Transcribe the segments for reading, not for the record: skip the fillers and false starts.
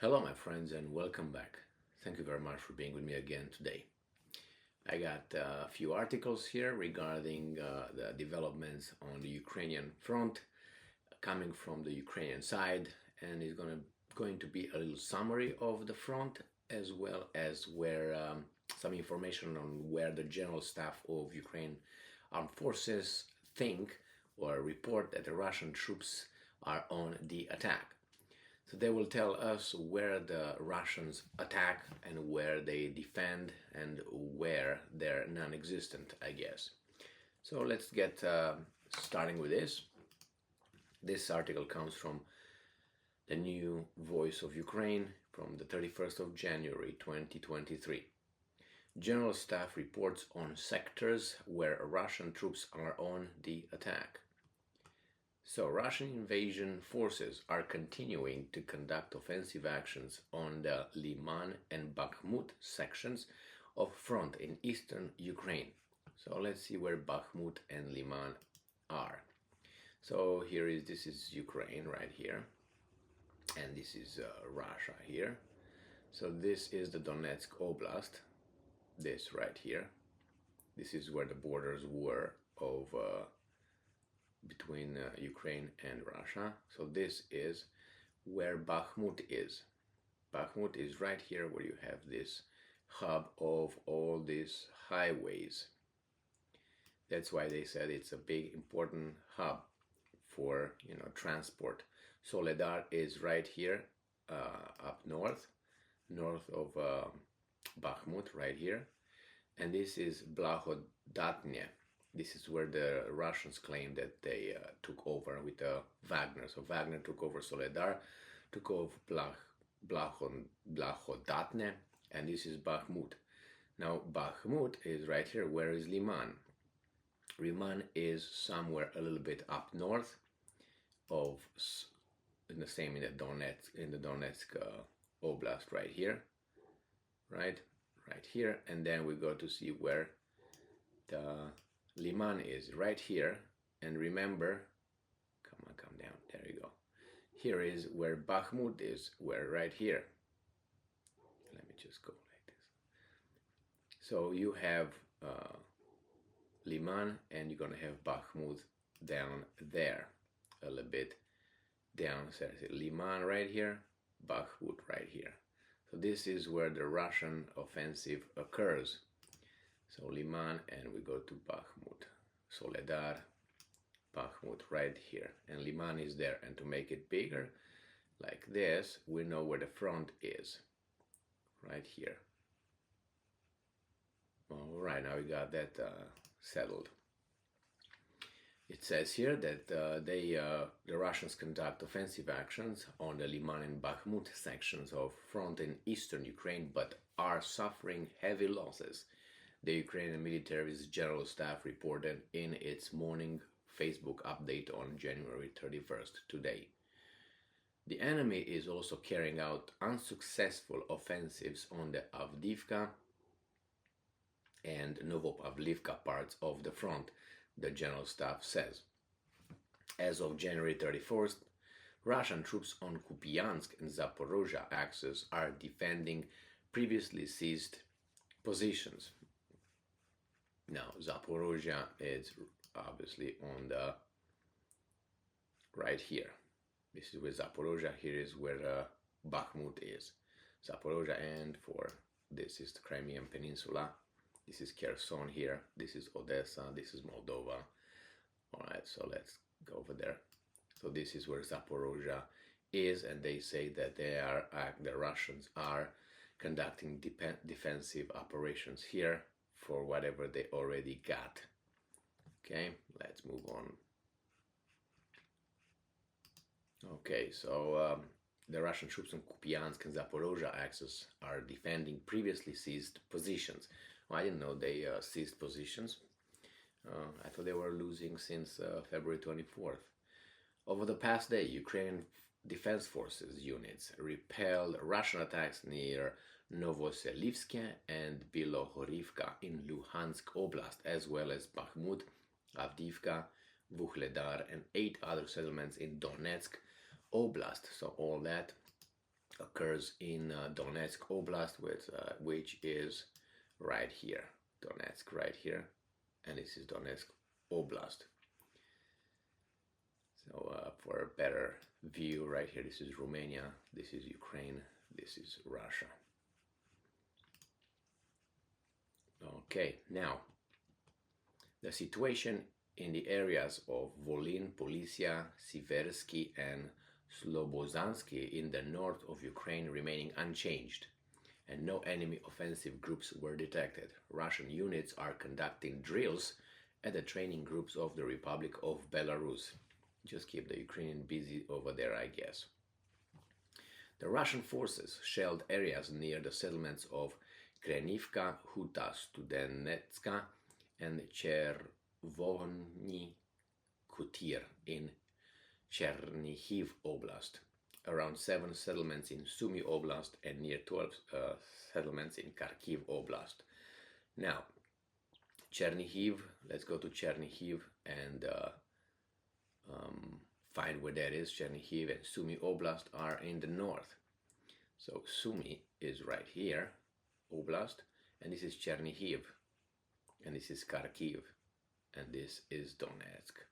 Hello, my friends, and welcome back. Thank you very much for being with me again today. I got a few articles here regarding the developments on the Ukrainian front coming from the Ukrainian side, and it's going to be a little summary of the front as well as where some information on where the general staff of Ukraine armed forces think or report that the Russian troops are on the attack. So they will tell us where the Russians attack and where they defend and where they're non-existent, I guess. So let's get starting with this. This article comes from the new Voice of Ukraine from the 31st of January 2023. General Staff reports on sectors where Russian troops are on the attack. So, Russian invasion forces are continuing to conduct offensive actions on the Lyman and Bakhmut sections of front in eastern Ukraine. So, let's see where Bakhmut and Lyman are. So, this is Ukraine right here, and this is Russia here. So, this is the Donetsk Oblast, this right here. This is where the borders were of between Ukraine and Russia. So this is where Bakhmut is. Bakhmut is right here where you have this hub of all these highways. That's why they said it's a big important hub for transport. Soledar is right here up north of Bakhmut right here, and this is Blahodatne. This is where the Russians claim that they took over with Wagner. So Wagner took over Soledar, took over Blahodatne, and this is Bakhmut. Now Bakhmut is right here. Where is Lyman? Lyman is somewhere a little bit up north of, in the Donetsk Oblast right here, right here, and then we go to see where the Lyman is right here, and remember, come down, there you go. Here is where Bakhmut is, right here. Let me just go like this. So you have Lyman, and you're gonna have Bakhmut down there, a little bit down. So Lyman right here, Bakhmut right here. So this is where the Russian offensive occurs. So Lyman, and we go to Bakhmut, Soledar, Bakhmut right here, and Lyman is there. And to make it bigger, like this, we know where the front is, right here. All right, now we got that settled. It says here that the Russians conduct offensive actions on the Lyman and Bakhmut sections of front in eastern Ukraine, but are suffering heavy losses. The Ukrainian military's general staff reported in its morning Facebook update on January 31st, today. The enemy is also carrying out unsuccessful offensives on the Avdiivka and Novopavlivka parts of the front, the general staff says. As of January 31st, Russian troops on Kupiansk and Zaporozhye axes are defending previously seized positions. Now, Zaporozhye is obviously on the right here. This is where Zaporozhye, here is where Bakhmut is. Zaporozhye, and this is the Crimean Peninsula. This is Kherson here. This is Odessa. This is Moldova. All right, so let's go over there. So this is where Zaporozhye is, and they say that the Russians are conducting defensive operations here for whatever they already got. Okay, let's move on. Okay, so the Russian troops on Kupiansk and Zaporozhye axes are defending previously seized positions. Well, I didn't know they seized positions. I thought they were losing since February 24th. Over the past day, Ukrainian Defense Forces units repelled Russian attacks near Novoselivsk and Bilohorivka in Luhansk Oblast, as well as Bakhmut, Avdiivka, Vuhledar, and 8 other settlements in Donetsk Oblast. So all that occurs in Donetsk Oblast, which is right here. Donetsk right here, and this is Donetsk Oblast. So for a better view, right here, this is Romania, this is Ukraine, this is Russia. Okay, now the situation in the areas of Volyn, Polisia, Siversky, and Slobozansky in the north of Ukraine remaining unchanged, and no enemy offensive groups were detected. Russian units are conducting drills at the training groups of the Republic of Belarus. Just keep the Ukrainian busy over there, I guess. The Russian forces shelled areas near the settlements of Krenivka, Huta Studenetska, and Chervony Kutir in Chernihiv Oblast, around 7 settlements in Sumy Oblast, and near 12 settlements in Kharkiv Oblast. Now, Chernihiv, let's go to Chernihiv and find where that is. Chernihiv and Sumy Oblast are in the north. So Sumy is right here, Oblast, and this is Chernihiv, and this is Kharkiv, and this is Donetsk.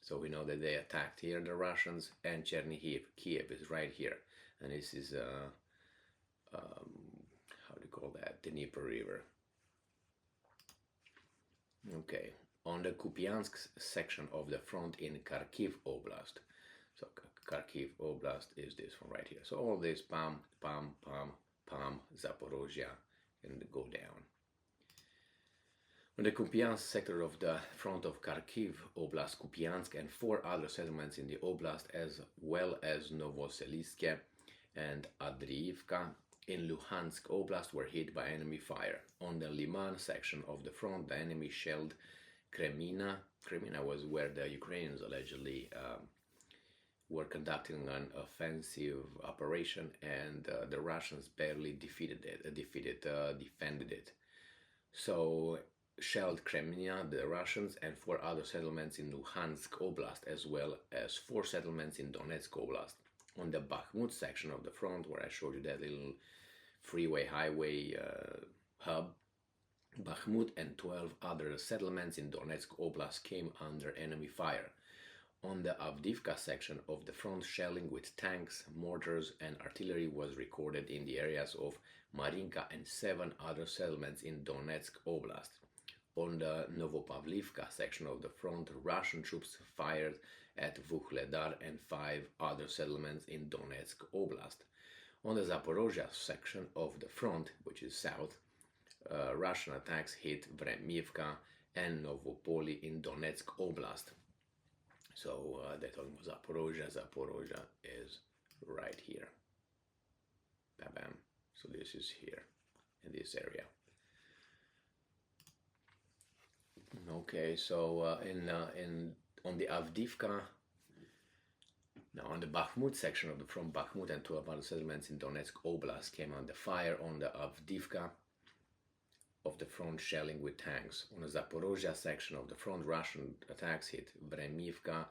So we know that they attacked here, the Russians, and Chernihiv. Kiev is right here, and this is how do you call that? The Dnieper River. Okay, on the Kupiansk section of the front in Kharkiv Oblast. So Kharkiv Oblast is this one right here. So all this Pam, Zaporozhia, and go down. On the Kupiansk sector of the front of Kharkiv Oblast, Kupiansk, and 4 other settlements in the oblast, as well as Novoselitske and Adriivka in Luhansk Oblast, were hit by enemy fire. On the Lyman section of the front, the enemy shelled Kremina. Kremina was where the Ukrainians allegedly were conducting an offensive operation, and the Russians barely defended it. So shelled Kremina, the Russians, and 4 other settlements in Luhansk Oblast, as well as 4 settlements in Donetsk Oblast. On the Bakhmut section of the front, where I showed you that little highway hub, Bakhmut and 12 other settlements in Donetsk Oblast came under enemy fire. On the Avdiivka section of the front, shelling with tanks, mortars, and artillery was recorded in the areas of Marinka and 7 other settlements in Donetsk Oblast. On the Novopavlivka section of the front, Russian troops fired at Vuhledar and 5 other settlements in Donetsk Oblast. On the Zaporozhia section of the front, which is south, Russian attacks hit Vremivka and Novopoli in Donetsk Oblast. So they're talking about Zaporozhia. Zaporozhia is right here. Bam. So this is here in this area. Okay, so on the Avdiivka, now on the Bakhmut section of the front, Bakhmut and 12 other settlements in Donetsk Oblast came under fire. On the Avdiivka of the front, shelling with tanks. On the Zaporozhia section of the front, Russian attacks hit Vremivka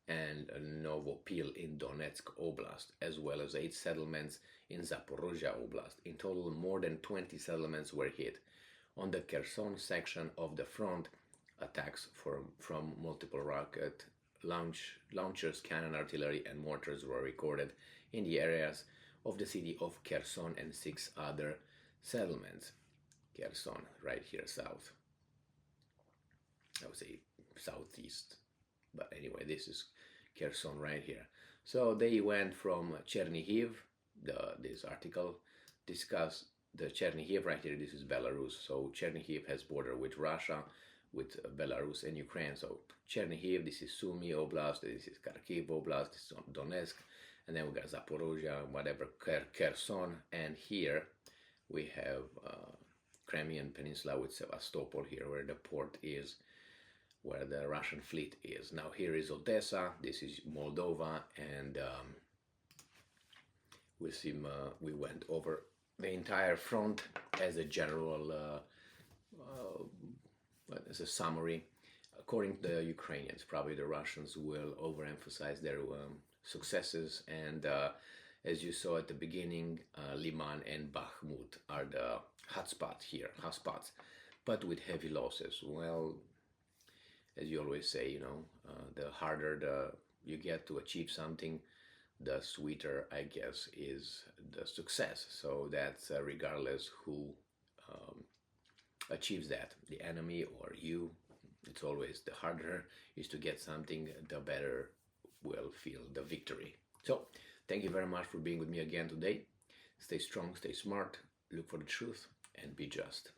and Novopil in Donetsk Oblast, as well as 8 settlements in Zaporozhia Oblast. In total, more than 20 settlements were hit. On the Kherson section of the front, attacks from multiple rocket launchers, cannon, artillery, and mortars were recorded in the areas of the city of Kherson and 6 other settlements. Kherson, right here, south. I would say southeast, but anyway, this is Kherson right here. So they went from Chernihiv. This article discussed the Chernihiv right here. This is Belarus. So Chernihiv has border with Russia, with Belarus and Ukraine. So Chernihiv, this is Sumy Oblast, this is Kharkiv Oblast, this is Donetsk, and then we got Zaporozhia, whatever, Kherson, and here we have Crimean Peninsula with Sevastopol here, where the port is, where the Russian fleet is. Now here is Odessa, this is Moldova, and we went over the entire front as a general, as a summary. According to the Ukrainians, probably the Russians will overemphasize their successes, and As you saw at the beginning, Lyman and Bakhmut are the hotspots here, hotspots, but with heavy losses. Well, as you always say, the harder you get to achieve something, the sweeter, I guess, is the success. So that's regardless who um, achieves that, the enemy or you. It's always the harder is to get something, the better will feel the victory. So, thank you very much for being with me again today. Stay strong, stay smart, look for the truth, and be just.